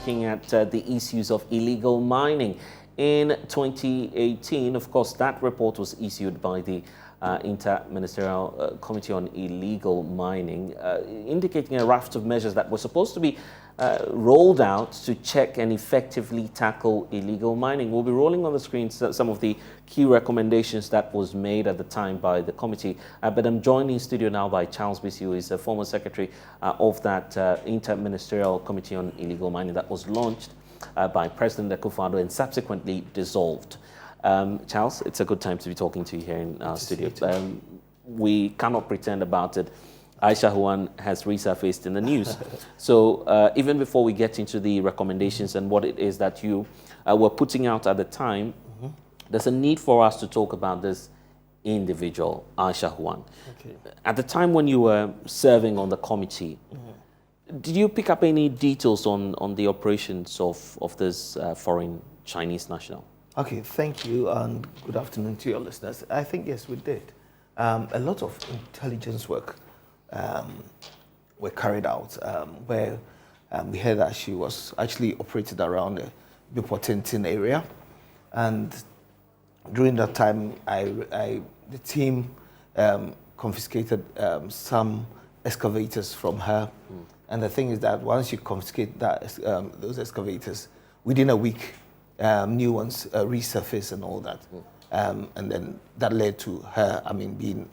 looking at the issues of illegal mining. In 2018, of course, that report was issued by the Inter-Ministerial Committee on Illegal Mining, indicating a raft of measures that were supposed to be rolled out to check and effectively tackle illegal mining. We'll be rolling on the screen some of the key recommendations that was made at the time by the committee. But I'm joined in studio now by Charles Bissue, who is a former secretary of that Inter-Ministerial Committee on Illegal Mining that was launched by President Akufo-Addo and subsequently dissolved. Charles, it's a good time to be talking to you here in our studio. We cannot pretend about it. Aisha Huang has resurfaced in the news. So even before we get into the recommendations and what it is that you were putting out at the time, there's a need for us to talk about this individual, Aisha Huang. Okay. At the time when you were serving on the committee, did you pick up any details on the operations of this foreign Chinese national? Okay, thank you, and good afternoon to your listeners. I think, yes, we did. A lot of intelligence work were carried out, where we heard that she was actually operated around the Bissue area. And during that time, the team confiscated some excavators from her. And the thing is that once you confiscate those excavators, within a week, new ones resurface and all that. And then that led to her, being,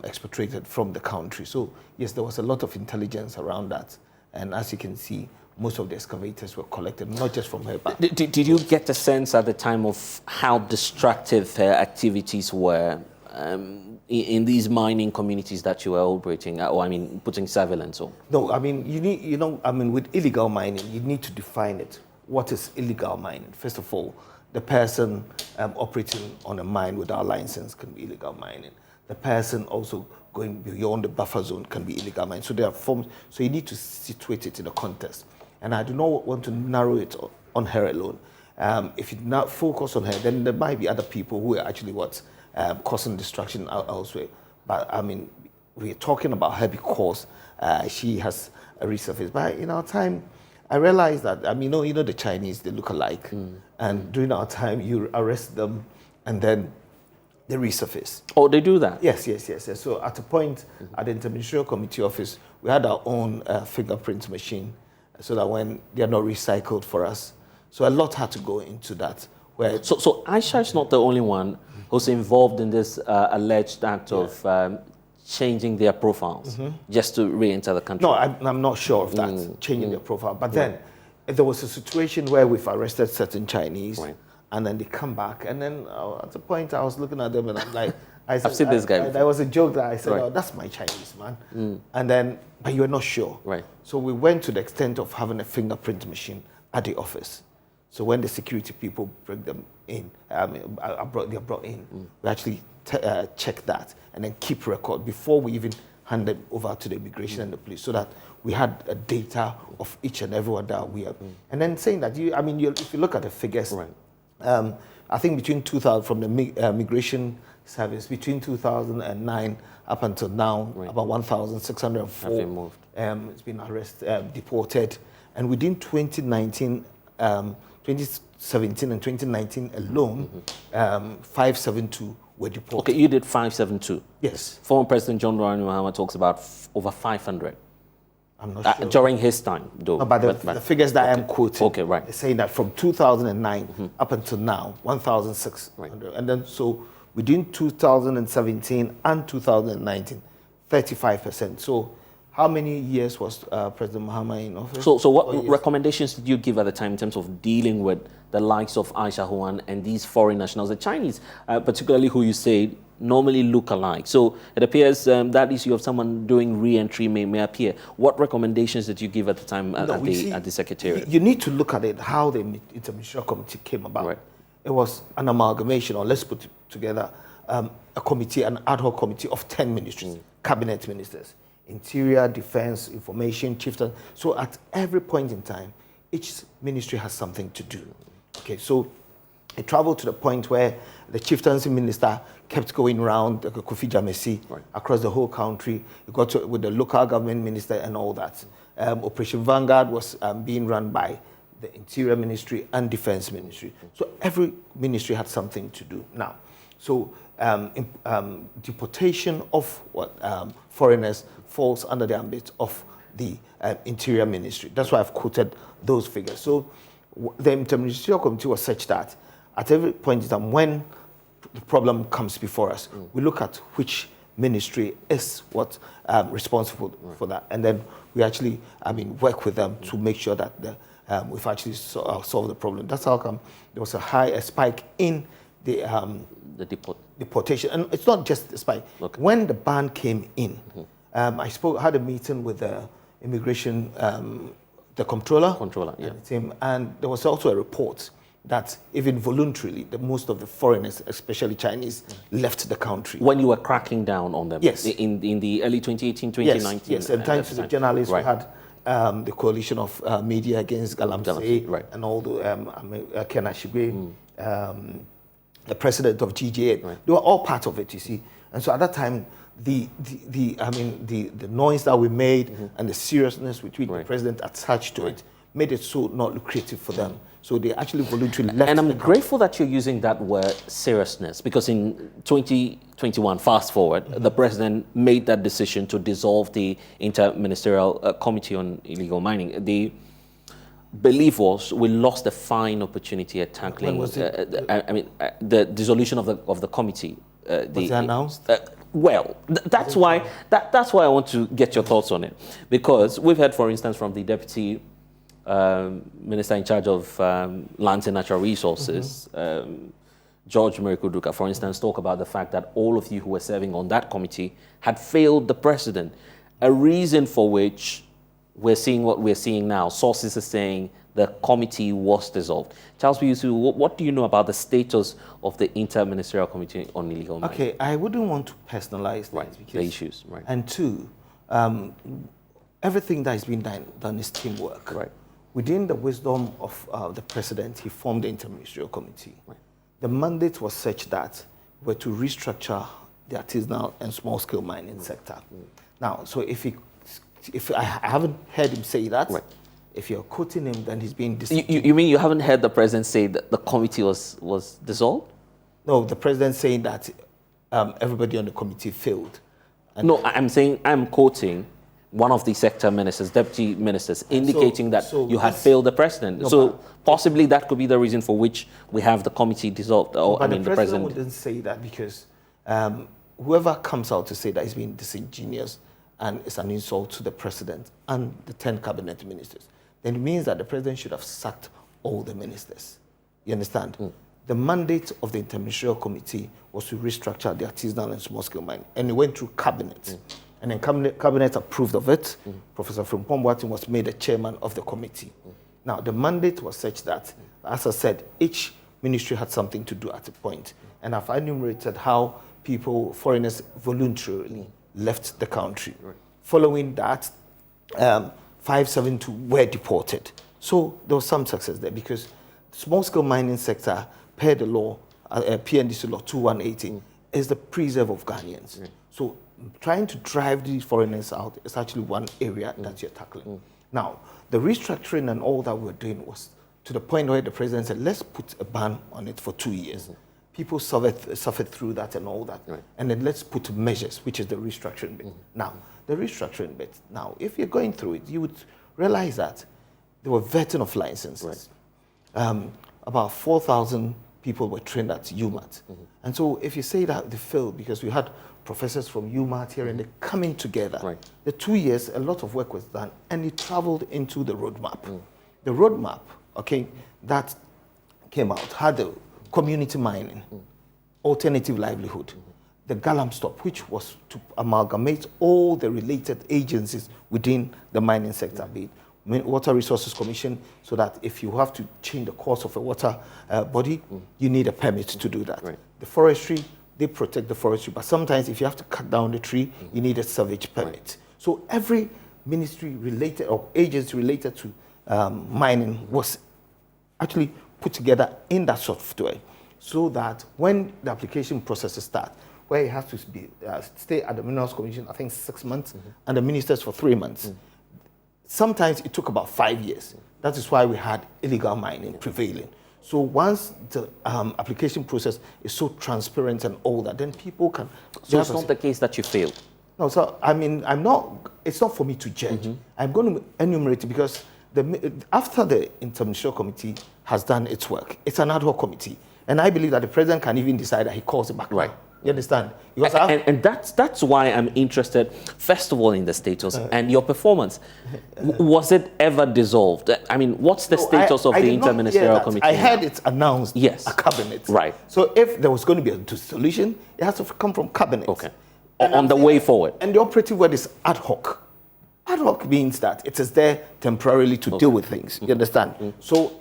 expatriated from the country. So yes, there was a lot of intelligence around that. And as you can see, most of the excavators were collected, not just from her. But did you get a sense at the time of how destructive her activities were in these mining communities that you were operating, putting surveillance on? No, with illegal mining, you need to define it. What is illegal mining? First of all, the person operating on a mine without license can be illegal mining. The person also going beyond the buffer zone can be illegal mining. So there are forms. So you need to situate it in a context. And I do not want to narrow it on her alone. If you not focus on her, then there might be other people who are actually causing destruction elsewhere. But we're talking about her because she has a resurface. But in our time, I realized that, the Chinese, they look alike. And during our time, you arrest them and then they resurface. Oh, they do that? Yes. So at a point, at the Inter-Ministerial Committee office, we had our own fingerprint machine so that when they are not recycled for us. So a lot had to go into that. So Aisha is not the only one who's involved in this alleged act of changing their profiles just to re-enter the country. No, I'm not sure of that, changing their profile. But then there was a situation where we've arrested certain Chinese, and then they come back. And then at the point, I was looking at them and I'm like, I said, I've seen this guy. There was a joke that I said, oh, that's my Chinese, man. And then, but you were not sure. Right. So we went to the extent of having a fingerprint machine at the office. So when the security people bring them in, they're brought in, we actually check that and then keep record before we even hand them over to the immigration and the police, so that we had a data of each and everyone that we have. And then saying that, if you look at the figures, I think between 2000, from the Migration Service, between 2009 up until now, about 1,604 it's been arrested, deported. And within 2019, 2017 and 2019 alone, 572 were deported. Okay, you did 572. Yes. Former President John Dramani Mahama talks about over 500. I'm not sure. During his time, though. No, but the figures that I am quoting, they're saying that from 2009 up until now, 1,600. And then so within 2017 and 2019, 35%. So how many years was President Mahama in office? So what recommendations did you give at the time in terms of dealing with the likes of Aisha Huang and these foreign nationals, the Chinese, particularly who you say normally look alike? So it appears that issue of someone doing re-entry may appear. What recommendations did you give at the time at the Secretariat? You need to look at it, how the Inter-Ministerial Committee came about. Right. It was an amalgamation, or let's put together a committee, an ad hoc committee of 10 ministries, cabinet ministers. Interior, Defense, Information, Chieftain. So at every point in time, each ministry has something to do. Okay, so It traveled to the point where the chieftaincy minister kept going around Kofi Jamesi across the whole country. It got to, with the local government minister and all that. Operation Vanguard was being run by the Interior Ministry and Defense Ministry. So every ministry had something to do. Now, so deportation of foreigners falls under the ambit of the Interior Ministry. That's why I've quoted those figures. So the Interministerial Committee was such that at every point in time when the problem comes before us, we look at which ministry is responsible for that, and then we actually, work with them to make sure that we've actually solved the problem. That's how come there was a spike in the deportation, and it's not just a spike. Okay. When the ban came in, I had a meeting with the immigration, the controller, yeah. and the team, and there was also a report that even voluntarily, most of the foreigners, especially Chinese, left the country. When you were cracking down on them? Yes. In the early 2018, 2019? Yes, and thanks to the journalists, we had the coalition of media against Galamsey, and all the Ken Ashigbe, the president of GJA. They were all part of it, you see. And so at that time, the noise that we made and the seriousness with which the president attached to it made it so not lucrative for them. So they actually voluntarily left. And I'm grateful that you're using that word seriousness, because in 2021, fast forward, the president made that decision to dissolve the Inter-Ministerial Committee on Illegal Mining. The belief was we lost a fine opportunity at tackling the dissolution of the committee. Was it announced? That's why I want to get your thoughts on it, because we've heard, for instance, from the deputy minister in charge of lands and natural resources, George Merikuduka, for instance, talk about the fact that all of you who were serving on that committee had failed the president, a reason for which we're seeing what we're seeing now. Sources are saying the committee was dissolved. Charles Bissue, what do you know about the status of the Inter-Ministerial Committee on Illegal Mining? Okay, I wouldn't want to personalize the issues. Right. And two, everything that is being done is teamwork. Right. Within the wisdom of the president, he formed the Inter-Ministerial Committee. Right. The mandate was such that we were to restructure the artisanal and small-scale mining sector. Now, so if I haven't heard him say that, if you're quoting him, then he's being disingenuous. You mean you haven't heard the president say that the committee was dissolved? No, the president saying that everybody on the committee failed. And no, I'm quoting one of the sector ministers, deputy ministers, indicating that you had failed the president. No, so possibly that could be the reason for which we have the committee dissolved. But the president wouldn't say that, because whoever comes out to say that is being disingenuous and it's an insult to the president and the 10 cabinet ministers, then it means that the president should have sacked all the ministers. You understand? The mandate of the Interministerial Committee was to restructure the artisanal and small-scale mining, and it went through cabinet. And then cabinet approved of it. Professor Frimpong Boateng was made the chairman of the committee. Now, the mandate was such that, as I said, each ministry had something to do at a point. And I've enumerated how foreigners voluntarily left the country. Following that, 572 were deported. So there was some success there, because the small-scale mining sector, per the law, PNDC law 2118, is the preserve of Ghanaians. So trying to drive these foreigners out is actually one area that you're tackling. Now, the restructuring and all that we're doing was to the point where the president said, let's put a ban on it for 2 years. People suffered through that and all that. And then let's put measures, which is the restructuring bit. Now, the restructuring bit. Now, if you're going through it, you would realize that there were vetting of licenses. About 4,000 people were trained at UMAT. And so if you say that they failed, because we had professors from UMAT here and they're coming together, the 2 years, a lot of work was done, and it traveled into the roadmap. The roadmap, that came out, had the community mining, alternative livelihood, the Galam Stop, which was to amalgamate all the related agencies within the mining sector, be it Water Resources Commission, so that if you have to change the course of a water body, you need a permit to do that. The forestry, they protect the forestry, but sometimes if you have to cut down the tree, you need a salvage permit. So every ministry related or agency related to mining was actually put together in that software so that when the application processes start, where it has to be stay at the Minerals Commission, I think 6 months, and the ministers for 3 months. Sometimes it took about 5 years. That is why we had illegal mining prevailing. So once the application process is so transparent and all that, then people can... So it's not the case that you failed? No, so I mean, it's not for me to judge. I'm going to enumerate it because after the Interministerial Committee has done its work, it's an ad hoc committee. And I believe that the president can even decide that he calls it back. Right. You understand? Because and that's why I'm interested, first of all, in the status and your performance. Was it ever dissolved? I mean, what's the status of the Interministerial Committee? I heard it's announced a cabinet. Right. So if there was going to be a dissolution, it has to come from cabinet. Okay. On the way forward. And the operative word is ad hoc. Ad hoc means that it is there temporarily to deal with things. You understand? So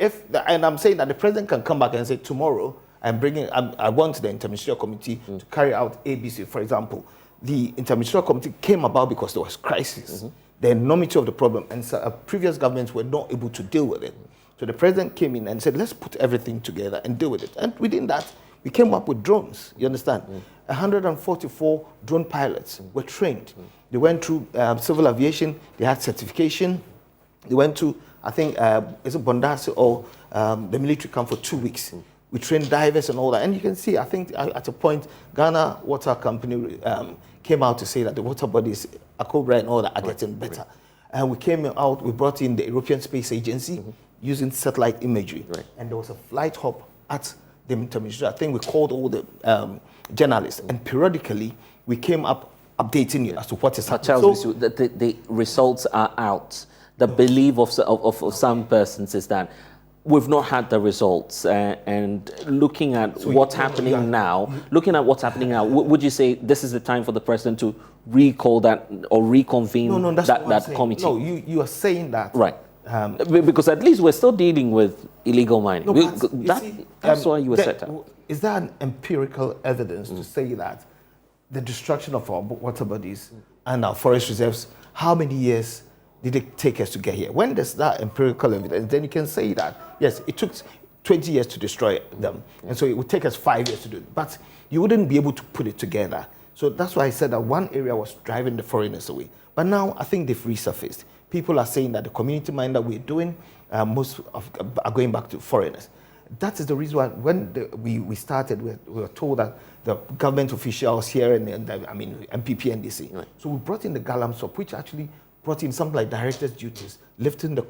and I'm saying that the president can come back and say, tomorrow, I want the Interministerial Committee to carry out ABC. For example, the Interministerial Committee came about because there was crisis. The enormity of the problem, and so previous governments were not able to deal with it. So the president came in and said, let's put everything together and deal with it. And within that, we came up with drones. You understand? 144 drone pilots were trained. They went through civil aviation. They had certification. They went to, I think, is it Bondasi or the military camp for 2 weeks. We trained divers and all that. And you can see, I think at a point, Ghana Water Company came out to say that the water bodies, Akobra and all that, are getting better. And we came out, we brought in the European Space Agency using satellite imagery. And there was a flight hub at the Interministerial. I think we called all the journalists. And periodically, we came up updating you as to what is happening. So the results are out. The belief of some persons is that we've not had the results, and looking at what's happening now, would you say this is the time for the president to recall that or reconvene that committee? No, you are saying that. Right. Because at least we're still dealing with illegal mining. That's why you were set up. Is there an empirical evidence to say that the destruction of our water bodies and our forest reserves, how many years did it take us to get here? When there's that empirical evidence, then you can say that, yes, it took 20 years to destroy them. And so it would take us 5 years to do it. But you wouldn't be able to put it together. So that's why I said that one area was driving the foreigners away. But now I think they've resurfaced. People are saying that the community mine that we're doing, most are going back to foreigners. That is the reason why when we started, we were told that the government officials here and NPP, NDC. Right. So we brought in the Galamsop, which actually brought in something like directors' duties, lifting the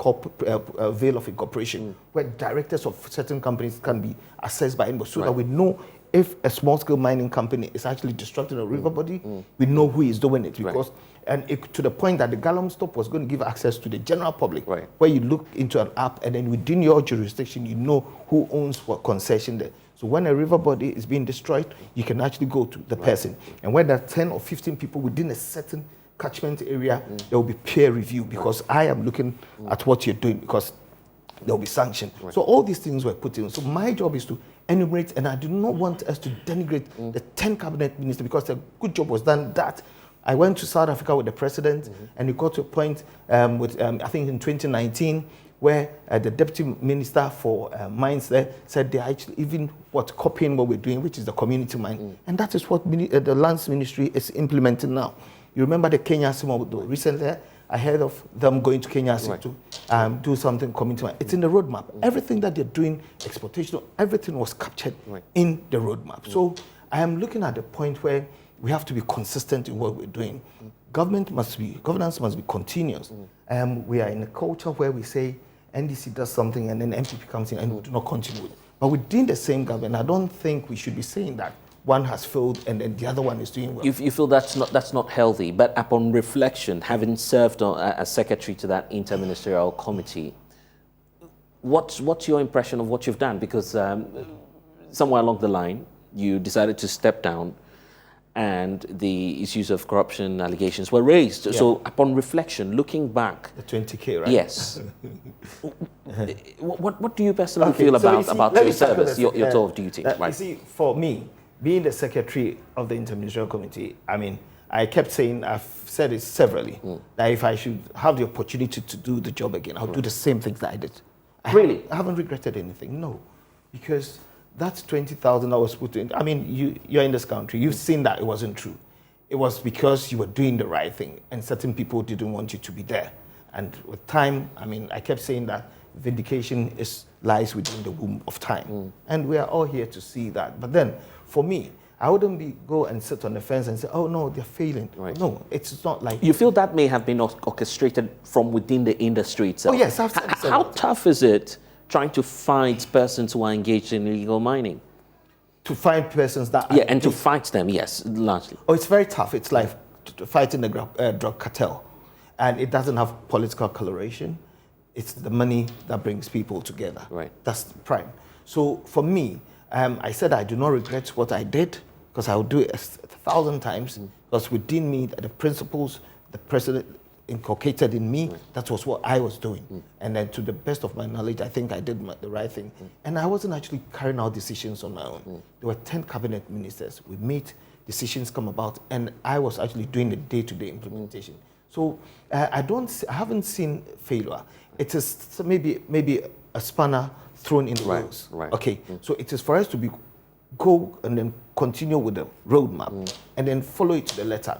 veil of incorporation, where directors of certain companies can be assessed by anybody, so that we know if a small-scale mining company is actually destructing a river body, we know who is doing it. Because to the point that the Galamsop was going to give access to the general public, where you look into an app and then within your jurisdiction, you know who owns what concession there. So when a river body is being destroyed, you can actually go to the person. And when there are 10 or 15 people within a certain catchment area, there will be peer review because I am looking at what you're doing because there will be sanction. So all these things were put in. So my job is to enumerate, and I do not want us to denigrate the 10 cabinet ministers because a good job was done that. I went to South Africa with the president, and we got to a point I think in 2019, where the deputy minister for mines there said they are actually even copying what we're doing, which is the community mine. And that is what the lands ministry is implementing now. You remember the Kenya Simodo recently? I heard of them going to Kenya to do something community mine. It's in the roadmap. Everything that they're doing, exploitation, everything was captured in the roadmap. So I am looking at the point where we have to be consistent in what we're doing. Governance must be continuous. We are in a culture where we say NDC does something and then NPP comes in and we do not continue with it. But within the same government, I don't think we should be saying that one has failed and then the other one is doing well. You feel that's not healthy, but upon reflection, having served as secretary to that interministerial committee, what's your impression of what you've done? Because somewhere along the line, you decided to step down and the issues of corruption allegations were raised. So upon reflection, looking back... The 20K, right? Yes. What do you personally feel about your service, your tour of duty? You see, for me, being the secretary of the Interministerial Committee, I mean, I kept saying, I've said it severally, that if I should have the opportunity to do the job again, I'll do the same things that I did. Really? I haven't regretted anything, no. Because that 20,000 I was put in, I mean, you're in this country, you've seen that it wasn't true. It was because you were doing the right thing and certain people didn't want you to be there. And with time, I mean, I kept saying that vindication lies within the womb of time. And we are all here to see that. But then, for me, I wouldn't go and sit on the fence and say, oh no, they're failing. Right. No, it's not like... You feel that may have been orchestrated from within the industry itself? Oh yes, How tough is it trying to find persons who are engaged in illegal mining? To find persons that... Yeah, and to fight them, yes, largely. Oh, it's very tough. It's like fighting the drug cartel. And it doesn't have political coloration. It's the money that brings people together. Right. That's the prime. So for me, I said I do not regret what I did because I would do it 1,000 times because within me, the principles the president inculcated in me, that was what I was doing. And then to the best of my knowledge, I think I did the right thing. And I wasn't actually carrying out decisions on my own. There were 10 cabinet ministers. We made decisions come about, and I was actually doing the day-to-day implementation. So I haven't seen failure. It is maybe a spanner thrown in the wheels. Right. Okay, so it is for us to go and then continue with the roadmap and then follow it to the letter.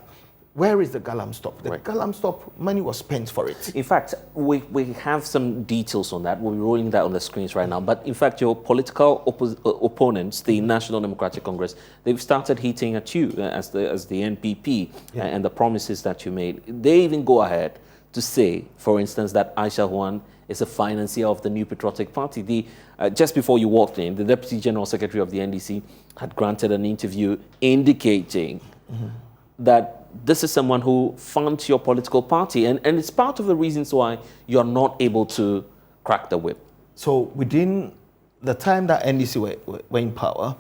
Where is the Galam stop? The Galam stop, money was spent for it. In fact, we have some details on that. We're rolling that on the screens right now. But in fact, your political opponents, the National Democratic Congress, they've started hitting at you as the NPP and the promises that you made. They even go ahead to say, for instance, that Aisha Huang is a financier of the New Patriotic Party. Just before you walked in, the Deputy General Secretary of the NDC had granted an interview indicating that this is someone who funds your political party, and it's part of the reasons why you're not able to crack the whip. So within the time that NDC were in power,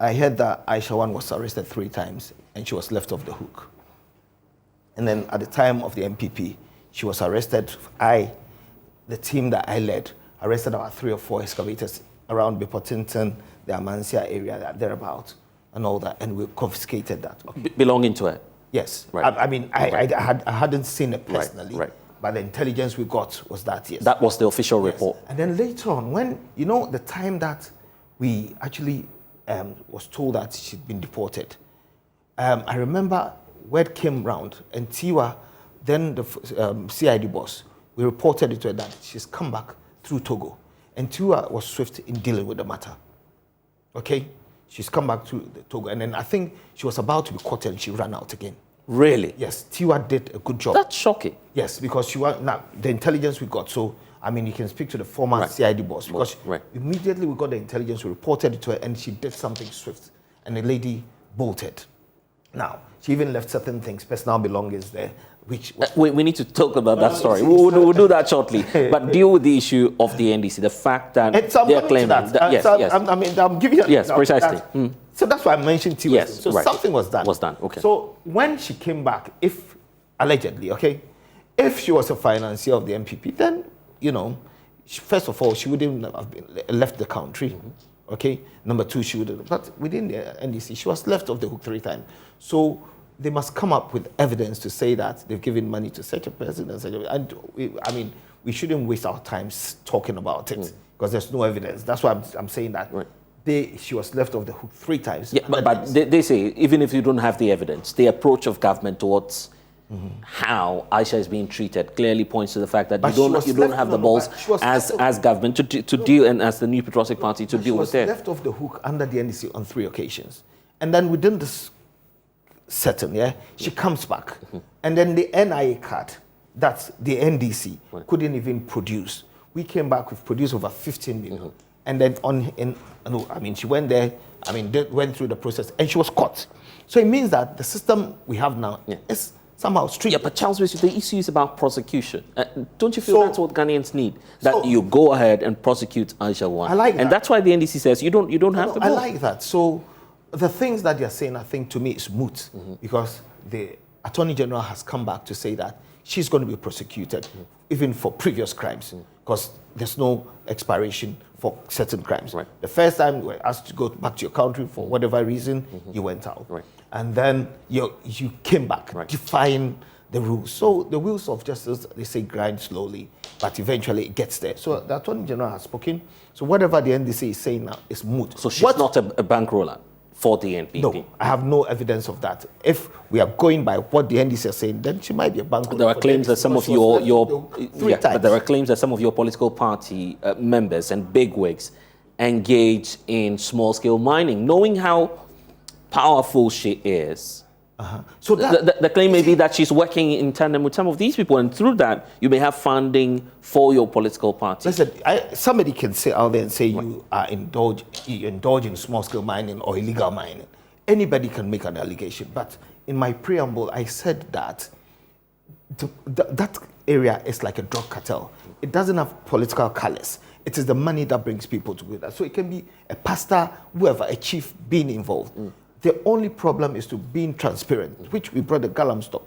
I heard that Aisha Huang was arrested 3 times and she was left off the hook. And then at the time of the NPP, she was arrested. The team that I led, arrested about 3 or 4 excavators around Bipotinton, the Amancia area, thereabout, and all that, and we confiscated that. Okay. Belonging to her? Yes. Right. I mean, I hadn't seen it personally, but the intelligence we got was that, yes. That was the official report. And then later on, when, the time that we actually was told that she'd been deported, I remember word came round, and Tiwa, then the CID boss, we reported it to her that she's come back through Togo. And Tiwa was swift in dealing with the matter. Okay? She's come back to Togo, and then I think she was about to be caught and she ran out again. Really? Yes, Tiwa did a good job. That's shocking. Yes, because now the intelligence we got, so I mean you can speak to the former CID boss, because immediately we got the intelligence, we reported it to her, and she did something swift, and the lady bolted. Now, she even left certain things, personal belongings there, which... we need to talk about that story. We'll do that shortly. But deal with the issue of the NDC, the fact that they're claiming... I'm giving you... Yes, precisely. So that's why I mentioned Tiwa. Yes, so something was done. Okay. So when she came back, allegedly, if she was a financier of the NPP, then, first of all, she wouldn't have left the country. Okay. Number 2, she would have, but within the NDC, she was left off the hook 3 times. So they must come up with evidence to say that they've given money to such a person and such a, and we shouldn't waste our time talking about it because there's no evidence. That's why I'm saying that she was left off the hook 3 times. Yeah, but they say even if you don't have the evidence, the approach of government towards how Aisha is being treated clearly points to the fact that you don't have the balls as government to deal, and as the New Patriotic Party to deal with it. She was left off the hook under the NDC on 3 occasions. And then within this setting, she comes back. And then the NIA card, that's the NDC, couldn't even produce. We came back, we've produced over 15 million. And then she went there, went through the process, and she was caught. So it means that the system we have now is somehow strict. Yeah, but Charles, the issue is about prosecution. Don't you feel that's what Ghanaians need? That you go ahead and prosecute Aisha Huang. I like that. And that's why the NDC says you don't have to go. I like that. So the things that you're saying, I think, to me, is moot. Because the Attorney General has come back to say that she's going to be prosecuted, even for previous crimes. Because there's no expiration for certain crimes. The first time you were asked to go back to your country for whatever reason, you went out. And then you came back, defying the rules. So the wheels of justice, they say, grind slowly, but eventually it gets there. So the Attorney General has spoken. So whatever the NDC is saying now is moot. So she's not a bankroller for the NPP? No, I have no evidence of that. If we are going by what the NDC is saying, then she might be a bankroller. There are claims that some of but there are claims that some of your political party members and bigwigs engage in small-scale mining, knowing how powerful she is. So the claim may be that she's working in tandem with some of these people, and through that, you may have funding for your political party. Listen, somebody can sit out there and say you indulge in small-scale mining or illegal mining. Anybody can make an allegation. But in my preamble, I said that that area is like a drug cartel. It doesn't have political colors. It is the money that brings people together. So it can be a pastor, whoever, a chief being involved. The only problem is to being transparent, which we brought the Galam stop,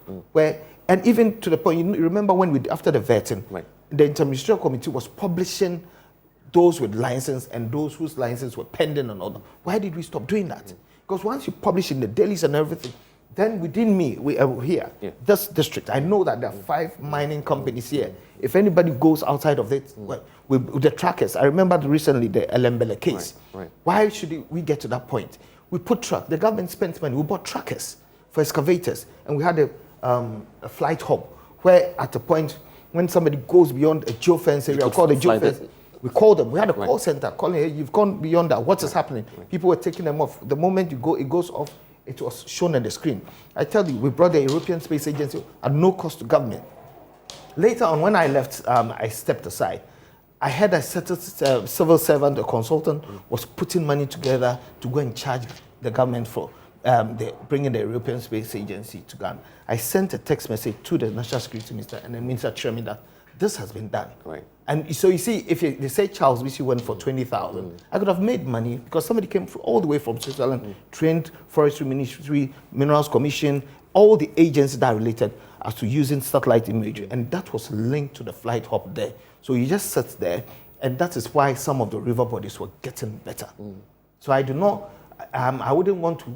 and even to the point, you remember when after the vetting, the interministerial committee was publishing those with license and those whose license were pending and all that. Why did we stop doing that? Because once you publish in the dailies and everything, then within me, we are here, this district, I know that there are 5 mining companies here. If anybody goes outside of it, with the trackers, I remember recently the Elembele case. Why should we get to that point? We put trucks. The government spent money. We bought trackers for excavators, and we had a flight hub where, at the point when somebody goes beyond a geofence area, we call the geofence. We call them. We had a call center calling, hey, you've gone beyond that. What is happening? People were taking them off. The moment you go, it goes off. It was shown on the screen. I tell you, we brought the European Space Agency at no cost to government. Later on, when I left, I stepped aside. I had a civil servant, a consultant, was putting money together to go and charge the government for bringing the European Space Agency to Ghana. I sent a text message to the National Security Minister and the Minister assured me that this has been done. And so you see, if they say Charles Bissue went for 20,000, I could have made money because somebody came all the way from Switzerland, trained Forestry Ministry, Minerals Commission, all the agencies that are related as to using satellite imagery, and that was linked to the flight hub there. So you just sit there, and that is why some of the river bodies were getting better. So I do not, I wouldn't want to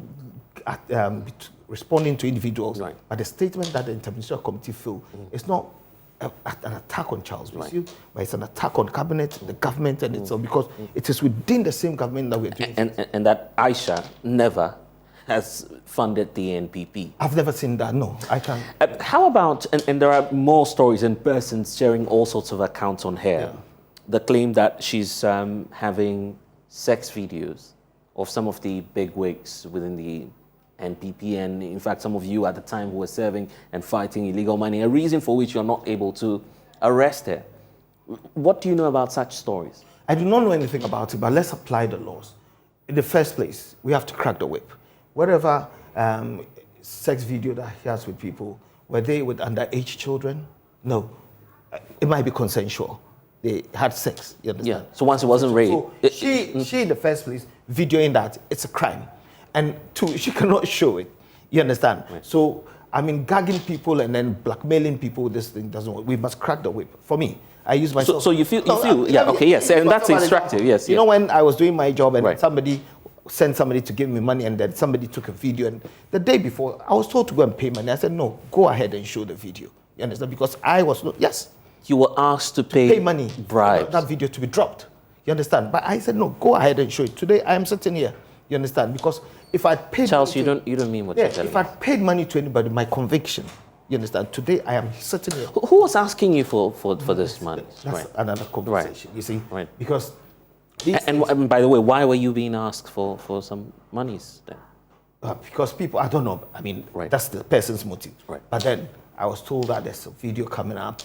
be responding to individuals, but the statement that the Interministerial Committee feel is not an attack on Charles Bissue, but it's an attack on cabinet, the government, and itself, because it is within the same government that we're doing. And that Aisha never has funded the NPP. I've never seen that, no, I can't. How about, and there are more stories and persons sharing all sorts of accounts on her, the claim that she's having sex videos of some of the bigwigs within the NPP, and in fact some of you at the time who were serving and fighting illegal mining, a reason for which you're not able to arrest her. What do you know about such stories? I do not know anything about it, but let's apply the laws. In the first place, we have to crack the whip. Whatever sex video that he has with people, were they with underage children? No. It might be consensual. They had sex, you understand? Yeah, so once it wasn't rape. So she in the first place, videoing that, it's a crime. And 2, she cannot show it, you understand? So, I mean, gagging people and then blackmailing people, this thing doesn't work. We must crack the whip. For me, I use myself. So you feel, yes, and that's instructive, yes. You know, when I was doing my job and somebody sent somebody to give me money and then somebody took a video, and the day before I was told to go and pay money. I said, no, go ahead and show the video. You understand? Because I was not, yes. You were asked to pay money, bribes. That video to be dropped. You understand? But I said, no, go ahead and show it. Today I am sitting here. You understand? Because if I paid Charles, you don't mean what you're telling me. If I paid money to anybody, my conviction, you understand? Today I am sitting here. Who was asking you for this money? That's another conversation, you see? Because and by the way, why were you being asked for some monies then? Because people, I don't know, I mean, that's the person's motive. But then I was told that there's a video coming up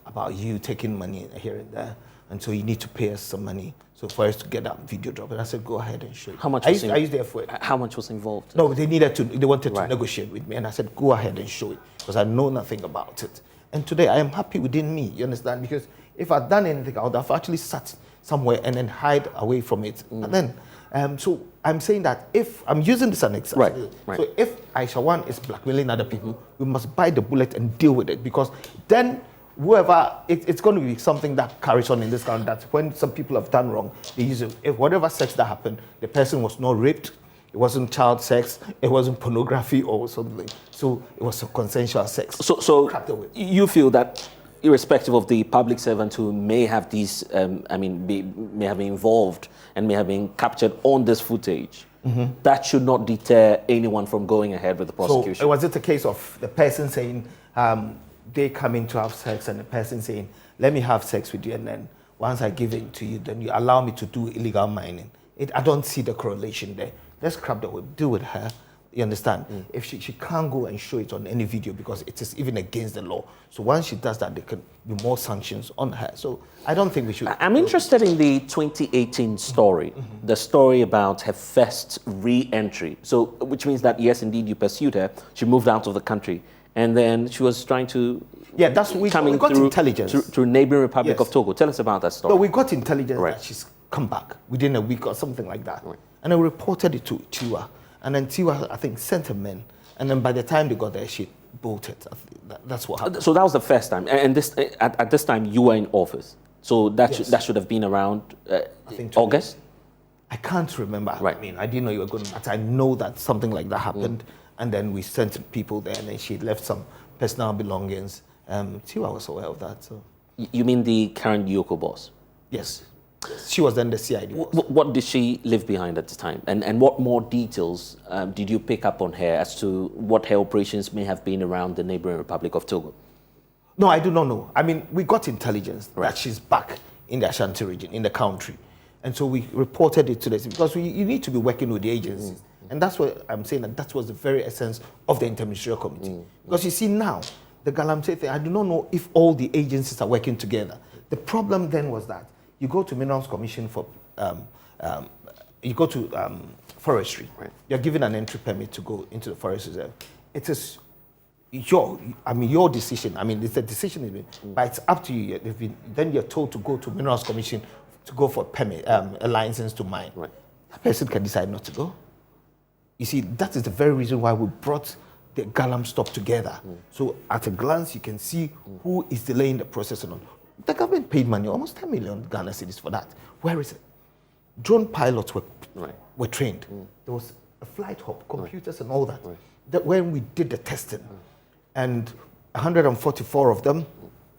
about you taking money here and there, and so you need to pay us some money so for us to get that video dropped. And I said, go ahead and show it. How much? I used the F word. How much was involved? No, they wanted to negotiate with me, and I said, go ahead and show it, because I know nothing about it. And today I am happy within me, you understand? Because if I'd done anything, I would have actually sat somewhere and then hide away from it. And then, so I'm saying that if I'm using this as an example, so if Aisha Huang is blackmailing other people, we must bite the bullet and deal with it, because then whoever, it's going to be something that carries on in this country, that when some people have done wrong, they use it. If whatever sex that happened, the person was not raped, It wasn't child sex. It wasn't pornography or something. So it was a consensual sex. So you feel that irrespective of the public servant who may have these, may have been involved and may have been captured on this footage, that should not deter anyone from going ahead with the prosecution. So was it a case of the person saying, they come in to have sex, and the person saying, let me have sex with you, and then once I give it to you, then you allow me to do illegal mining? I don't see the correlation there. Let's scrap that. We'll deal with her. You understand? If she can't go and show it on any video because it is even against the law. So once she does that, there can be more sanctions on her. So I don't think we should. I'm interested in the 2018 story, the story about her first re-entry. So, which means that yes, indeed, you pursued her. She moved out of the country, and then she was trying to. Yeah, that's we got intelligence through neighboring Republic of Togo. Tell us about that story. No, we got intelligence that she's come back within a week or something like that, and I reported it to Tiwa. And then Tiwa, I think, sent a man. And then by the time they got there, she bolted. That's what happened. So that was the first time. And this, at this time, you were in office. So that should have been around I think August? I can't remember. Right. I mean, I didn't know you were going to, but I know that something like that happened. And then we sent people there, and then she left some personal belongings. Tiwa was aware of that. So. You mean the current Yoko boss? Yes. She was then the CID. What did she leave behind at the time? And what more details did you pick up on her as to what her operations may have been around the neighboring Republic of Togo? No, I do not know. I mean, we got intelligence that she's back in the Ashanti region, in the country. And so we reported it to this because you need to be working with the agencies. And that's what I'm saying, that was the very essence of the interministerial committee. Because you see now, the Galamsey thing, I do not know if all the agencies are working together. The problem then was that you go to Minerals Commission for, you go to forestry. Right. You're given an entry permit to go into the forest reserve. It is your decision. I mean, it's a decision, but it's up to you. Then you're told to go to Minerals Commission to go for permit, a license to mine. Right. That person can decide not to go. You see, that is the very reason why we brought the Galam stop together. So at a glance, you can see who is delaying the process and all. The government paid money, almost 10 million Ghana cedis for that. Where is it? Drone pilots were trained. There was a flight hub, computers and all that. That when we did the testing, and 144 of them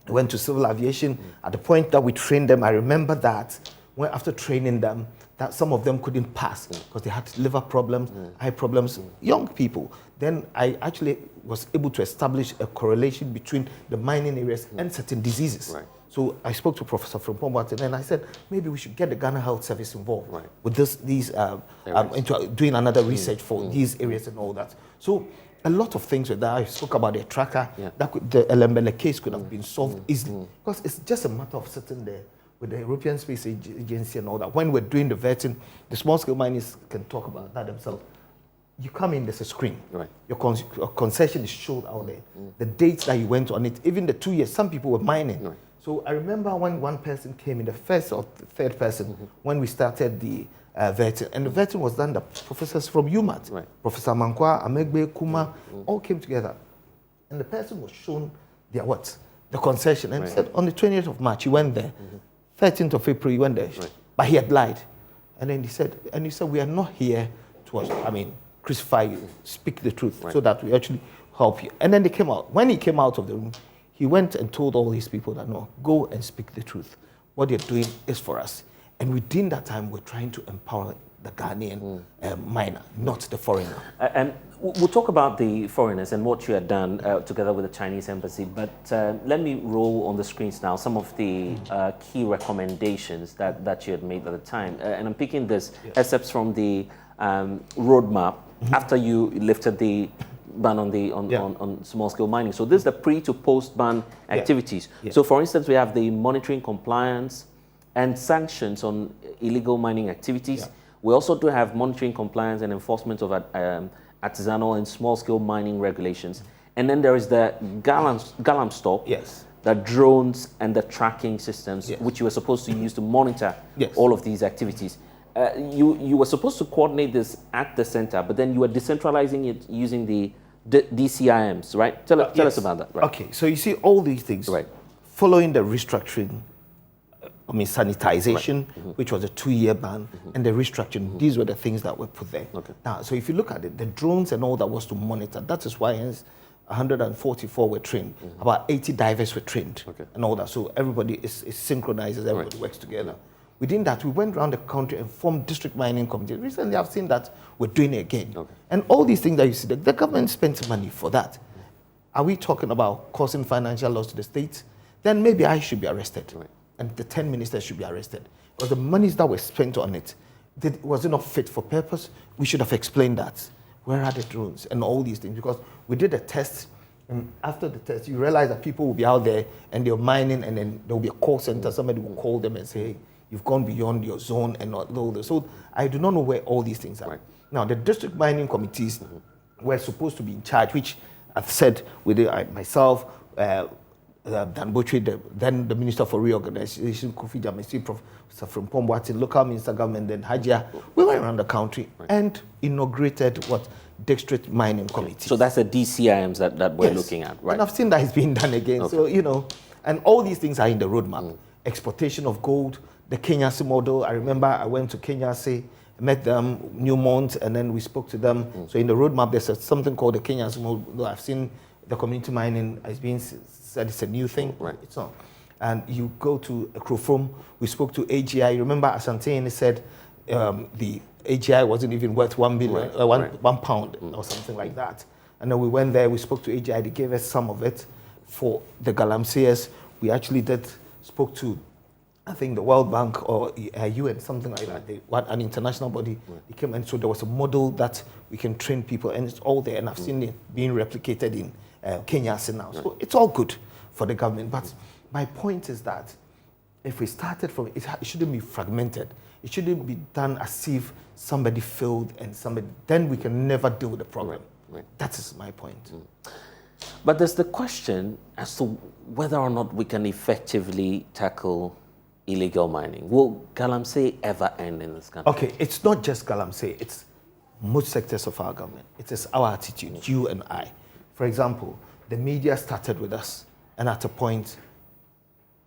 went to civil aviation. At the point that we trained them, I remember that when after training them, that some of them couldn't pass because they had liver problems, eye problems, young people. Then I actually was able to establish a correlation between the mining areas and certain diseases. Right. So I spoke to Professor Frimpong and I said, maybe we should get the Ghana Health Service involved with into doing another research for these areas and all that. So a lot of things with that. I spoke about the tracker, the Elembele case could have been solved easily because it's just a matter of sitting there with the European Space Agency and all that. When we're doing the vetting, the small-scale miners can talk about that themselves. You come in, there's a screen. Right. Your concession is showed out there. The dates that you went on it, even the 2 years, some people were mining. Right. So I remember when one person came in, the first or the third person, when we started the vetting. And the vetting was done, the professors from UMAT, Professor Mankwa, Amegbe, Kuma, all came together. And the person was shown their what? The concession. And said on the 20th of March, he went there. 13th of April, he went there. But he had lied. And then he said, we are not here to, crucify you, speak the truth, so that we actually help you. And then they came out. When he came out of the room, he went and told all these people that, no, go and speak the truth. What you're doing is for us. And within that time, we're trying to empower the Ghanaian miner, not the foreigner. And we'll talk about the foreigners and what you had done together with the Chinese embassy, but let me roll on the screens now some of the key recommendations that you had made at the time. And I'm picking this excerpts from the roadmap after you lifted the ban on small-scale mining. So this is the pre to post-ban activities. So for instance, we have the monitoring compliance and sanctions on illegal mining activities. We also do have monitoring compliance and enforcement of artisanal and small-scale mining regulations. And then there is the Galam stop, the drones and the tracking systems, which you were supposed to use to monitor all of these activities. You were supposed to coordinate this at the center, but then you were decentralizing it using the DCIMs, right? Tell us about that. Right. Okay, so you see all these things, following the restructuring, sanitization, which was a 2-year ban, and the restructuring. These were the things that were put there. Okay. Now, so if you look at it, the drones and all that was to monitor. That is why hence 144 were trained. About 80 divers were trained, and all that. So everybody is synchronized, everybody works together. Within that, we went around the country and formed district mining committees. Recently, I've seen that we're doing it again. And all these things that you see, the government spends money for that. Are we talking about causing financial loss to the states? Then maybe I should be arrested. And the 10 ministers should be arrested. Because the monies that were spent on it, was it not fit for purpose? We should have explained that. Where are the drones and all these things? Because we did a test, and after the test, you realize that people will be out there and they're mining, and then there will be a call center. Somebody will call them and say, hey, you've gone beyond your zone and all this. So I do not know where all these things are. Now, the district mining committees were supposed to be in charge, which I've said with myself, Dan Botry, then the Minister for Reorganization, Kofi Jamesi, Professor from Pomboatin, local minister government, then Hajia. We went around the country and inaugurated district mining committee. So that's the DCIMs that we're looking at, right? And I've seen that it's been done again. So, and all these things are in the roadmap. Exportation of gold, the Kenyasi model. I remember I went to Kenyasi, met them, Newmont, and then we spoke to them. So in the roadmap, there's something called the Kenyasi model. I've seen the community mining as being said it's a new thing. It's not. And you go to Krofrom, we spoke to AGI. Remember Asante said the AGI wasn't even worth 1 billion, one pound or something like that. And then we went there, we spoke to AGI, they gave us some of it for the galamseys. We actually spoke to, I think, the World Bank or UN, something like that. An international body. They came, and so there was a model that we can train people, and it's all there. And I've seen it being replicated in Kenya now. So it's all good for the government. But my point is that if we started from it shouldn't be fragmented. It shouldn't be done as if somebody failed and somebody, then we can never deal with the problem. That is my point. But there's the question as to whether or not we can effectively tackle illegal mining. Will galamsey ever end in this country? Okay, it's not just galamsey. It's most sectors of our government. It is our attitude, you and I. For example, the media started with us, and at a point,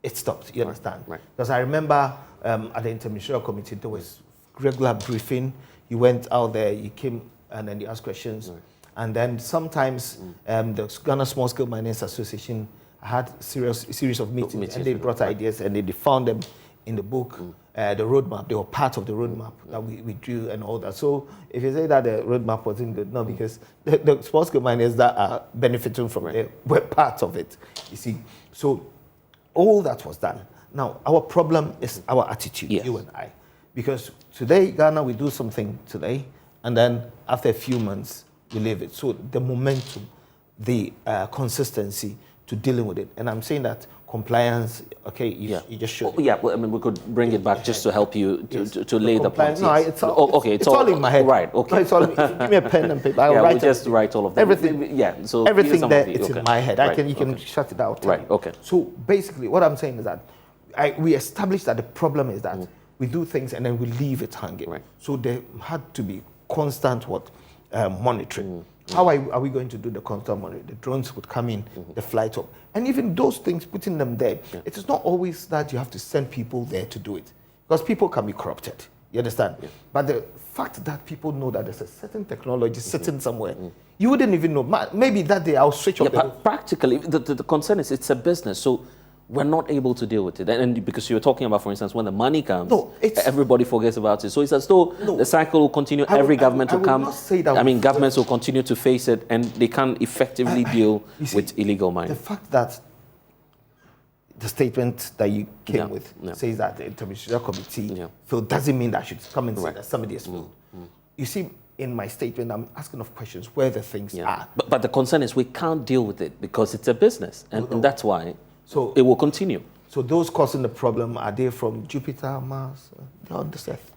it stopped. You understand? Because I remember at the Interministerial Committee, there was regular briefing. You went out there, you came, and then you asked questions. And then sometimes the Ghana Small Scale Miners Association had a series of meetings, and they brought ideas, and they found them in the book, the roadmap. They were part of the roadmap that we drew and all that. So if you say that the roadmap wasn't good, no, because the small scale miners that are benefiting from it were part of it, you see. So all that was done. Now, our problem is our attitude, you and I. Because today, Ghana, we do something today, and then after a few months, we leave it. So the momentum, the consistency to dealing with it. And I'm saying that compliance, okay, you just should. Well, I mean, we could bring it back just to help you to lay the points. No, it's all in my head. Right, okay. No, it's all, give me a pen and paper. I'll write just write all of them. Everything, so everything there, it's in my head. You can shut it out. Right, okay. So basically, what I'm saying is that we established that the problem is that we do things and then we leave it hanging. So there had to be constant monitoring. How are we going to do the constant monitoring? The drones would come in, the flight up. And even those things, putting them there, it is not always that you have to send people there to do it. Because people can be corrupted. You understand? But the fact that people know that there's a certain technology sitting somewhere, you wouldn't even know. Maybe that day I'll switch off. But practically, the concern is it's a business. So we're not able to deal with it. And because you were talking about, for instance, when the money comes, everybody forgets about it. So it's as though the cycle will continue, every government will come. I mean, governments will continue to face it, and they can't effectively deal with illegal mining. The fact that the statement that you came with says that the Interministerial Committee doesn't mean that I should come and say that somebody has failed. You see, in my statement, I'm asking of questions where the things are. But the concern is we can't deal with it because it's a business, and that's why. So it will continue. So those causing the problem, are they from Jupiter, Mars? They're on this Earth.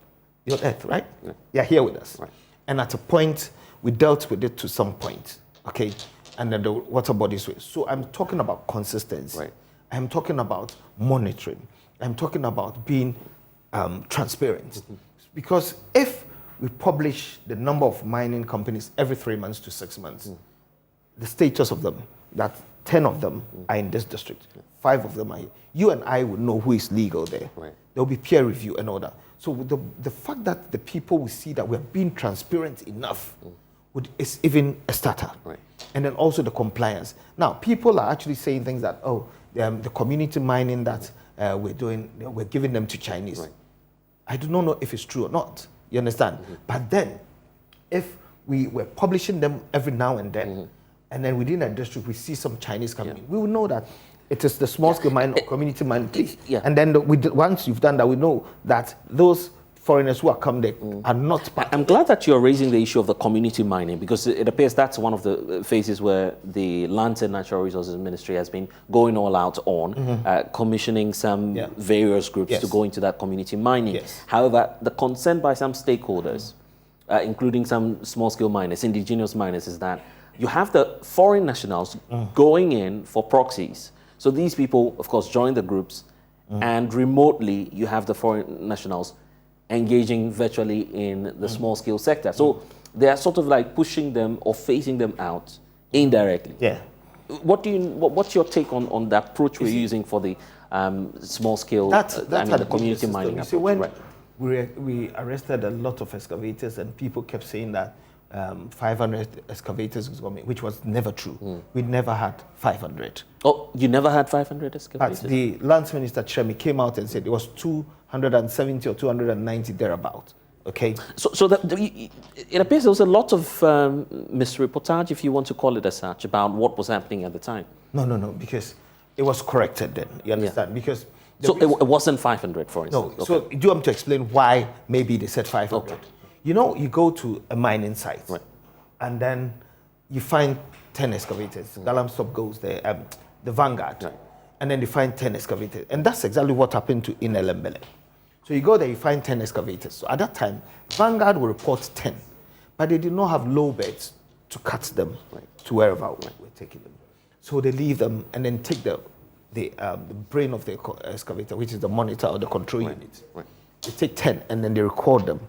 You're on Earth, right? They're here with us. And at a point, we dealt with it to some point, okay? And then the water bodies. So I'm talking about consistency. I'm talking about monitoring. I'm talking about being transparent. Because if we publish the number of mining companies every 3 months to 6 months, the status of them, that 10 of them are in this district. 5 of them are here. You and I would know who is legal there. Right. There will be peer review and all that. So the fact that the people will see that we're being transparent enough is even a starter. Right. And then also the compliance. Now, people are actually saying things that, the community mining that we're doing, we're giving them to Chinese. Right. I do not know if it's true or not. You understand? But then, if we were publishing them every now and then, and then within a district we see some Chinese coming in, we will know that it is the small-scale mining or community mining, please. And then once you've done that, we know that those foreigners who are come there are not part. I'm glad that you're raising the issue of the community mining, because it appears that's one of the phases where the Lands and Natural Resources Ministry has been going all out on, commissioning some various groups to go into that community mining. However, the concern by some stakeholders, including some small-scale miners, indigenous miners, is that you have the foreign nationals going in for proxies. So these people, of course, join the groups, and remotely you have the foreign nationals engaging virtually in the small-scale sector. So they are sort of like pushing them or phasing them out indirectly. Yeah. What's your take on the approach we're using for the small-scale, the community mining approach? So when we arrested a lot of excavators, and people kept saying that 500 excavators was coming, which was never true. We never had 500. Oh, you never had 500 excavators? But the Lands Minister Chemi came out and said it was 270 or 290 thereabout. Okay. So it appears there was a lot of misreportage, if you want to call it as such, about what was happening at the time. No, because it was corrected then. You understand? Because so it wasn't 500, for instance. No. So do you want me to explain why maybe they said 500? Okay. You know, you go to a mining site, and then you find 10 excavators. Galamstop goes there, the Vanguard, and then you find 10 excavators. And that's exactly what happened to in Elembele. So you go there, you find 10 excavators. So at that time, Vanguard will report 10, but they did not have low beds to cut them to wherever we're taking them. So they leave them and then take the brain of the excavator, which is the monitor or the control unit. They take 10 and then they record them,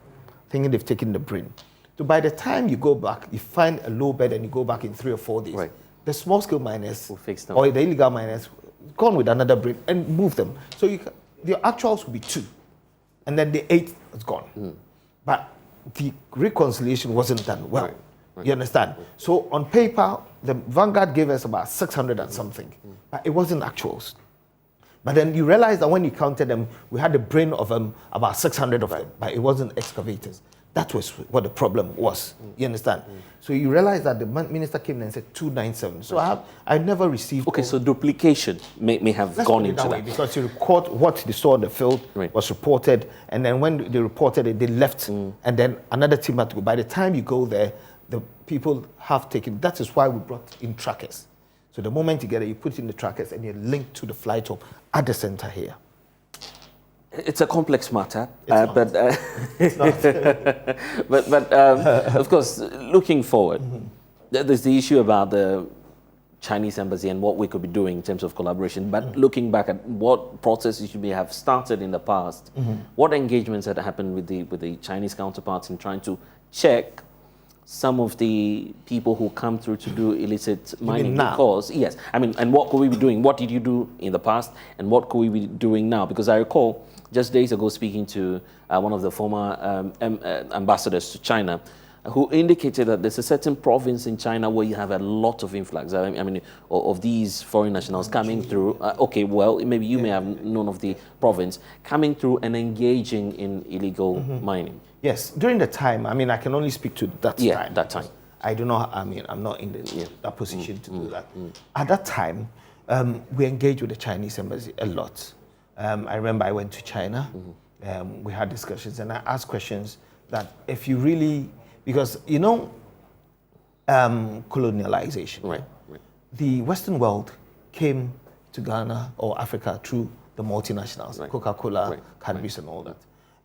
thinking they've taken the brain. So by the time you go back, you find a low bed and you go back in 3 or 4 days. The small-scale miners will fix them, or the illegal miners gone with another brain and move them. So the actuals will be 2, and then the 8 is gone. But the reconciliation wasn't done well. You understand? So on paper, the Vanguard gave us about 600 and something, but it wasn't actuals. But then you realize that when you counted them, we had the brain of about 600 of them, but it wasn't excavators. That was what the problem was. You understand? So you realize that the minister came in and said 297. So I never received. Okay, so duplication may have gone into that. Because you record what they saw in the field was reported, and then when they reported it, they left, and then another team had to go. By the time you go there, the people have taken. That is why we brought in trackers. So the moment you get it, you put in the trackers and you're linked to the flight hub at the center here. It's a complex matter, but of course, looking forward, there's the issue about the Chinese embassy and what we could be doing in terms of collaboration. But looking back at what processes we have started in the past, what engagements had happened with the Chinese counterparts in trying to check some of the people who come through to do illicit mining, because and what could we be doing? What did you do in the past, and what could we be doing now? Because I recall just days ago speaking to one of the former ambassadors to China, who indicated that there's a certain province in China where you have a lot of influx. Of these foreign nationals coming through. Maybe you may have known of the province coming through and engaging in illegal mining. Yes, during the time, I can only speak to that time. Yeah, that time. I do not, I'm not in that position to do that. At that time, we engaged with the Chinese embassy a lot. I remember I went to China, we had discussions, and I asked questions that if you really, because, colonialization, the Western world came to Ghana or Africa through the multinationals, Coca-Cola, Cadbury's and all that.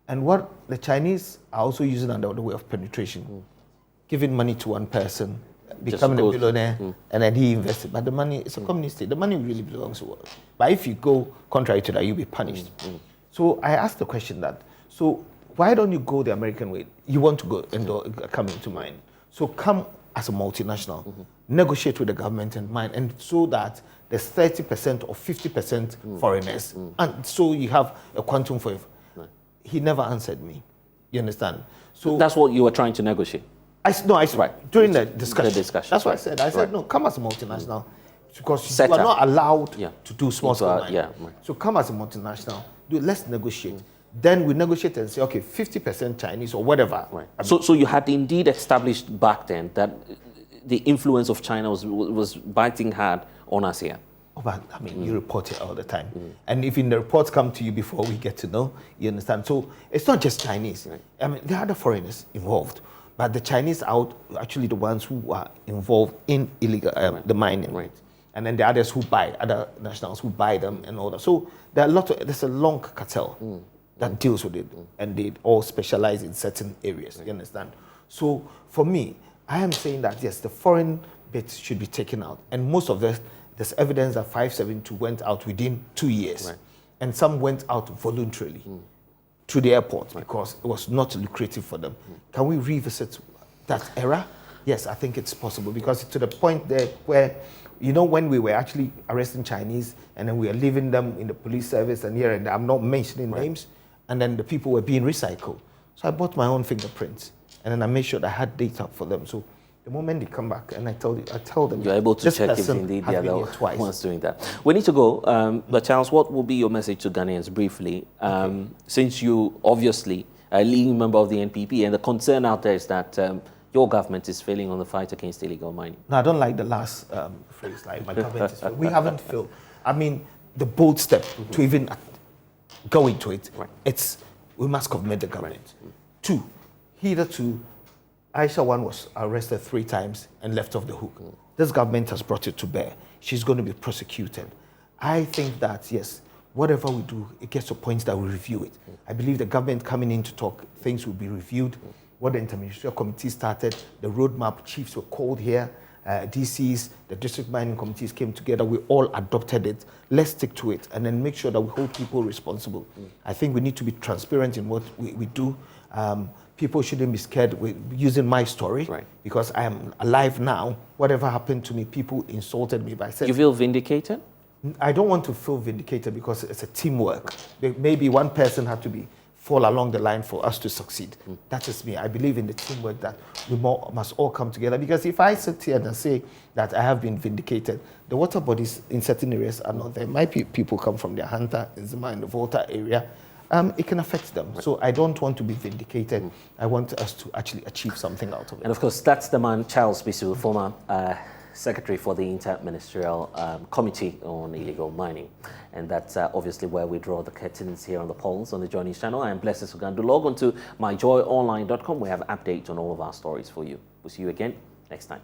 And what the Chinese are also using under the way of penetration, giving money to one person, becoming a billionaire, and then he invested. But the money, it's a communist state. The money really belongs to us. But if you go contrary to that, you'll be punished. So I asked the question so why don't you go the American way? You want to go and come into mine. So come as a multinational, negotiate with the government and mine, and so that there's 30% or 50% foreigners, and so you have a quantum for it. Right. He never answered me. You understand? So that's what you were trying to negotiate. During the discussion. That's what I said. I said, right. No, come as a multinational, because you are not allowed to do small-scale mining. Right. So come as a multinational. Let's negotiate. Then we negotiate and say, okay, 50% Chinese or whatever. Right. So you had indeed established back then that the influence of China was biting hard on ASEAN. Oh, but I mean, you report it all the time. And even the reports come to you before we get to know, you understand? So it's not just Chinese. Right. I mean, there are other foreigners involved. But the Chinese are actually the ones who are involved in illegal the mining. Right. And then the others who buy, other nationals who buy them and all that. So there's a long cartel that deals with it. And they all specialize in certain areas, you understand? So for me, I am saying that, yes, the foreign bits should be taken out. And most of there's evidence that 572 went out within 2 years. Right. And some went out voluntarily. Through the airport because it was not lucrative for them. Can we revisit that era? Yes, I think it's possible, because to the point there where, when we were actually arresting Chinese and then we were leaving them in the police service and here and there, I'm not mentioning names, and then the people were being recycled. So I bought my own fingerprints and then I made sure that I had data for them. So the moment they come back and I tell them, you're able to check if indeed they are the ones doing that. We need to go, but Charles, what will be your message to Ghanaians briefly? Since you obviously are a leading member of the NPP, and the concern out there is that your government is failing on the fight against illegal mining. No, I don't like the last phrase, like my government is failing. We haven't failed. I mean, the bold step to even go into it, we must commend the government. Two, hitherto, Aisha Huang was arrested 3 times and left off the hook. This government has brought it to bear. She's going to be prosecuted. I think that, yes, whatever we do, it gets to points that we review it. I believe the government coming in to talk, things will be reviewed. What the interministerial committee started, the roadmap chiefs were called here, DCs, the district mining committees came together. We all adopted it. Let's stick to it and then make sure that we hold people responsible. I think we need to be transparent in what we do. People shouldn't be scared with using my story, because I am alive now. Whatever happened to me, people insulted me. But I said, you feel vindicated? I don't want to feel vindicated, because it's a teamwork. Maybe one person had to fall along the line for us to succeed. That is me. I believe in the teamwork that we must all come together. Because if I sit here and say that I have been vindicated, the water bodies in certain areas are not there. My people come from the Hunter, Zima, and the Volta area. It can affect them. So I don't want to be vindicated. I want us to actually achieve something out of it. And of course, that's the man, Charles Bissue, former Secretary for the Inter-Ministerial Committee on Illegal Mining. And that's obviously where we draw the curtains here on the polls on the JoyNews channel. I am Blessed Sugandu. Log on to myjoyonline.com. We have updates on all of our stories for you. We'll see you again next time.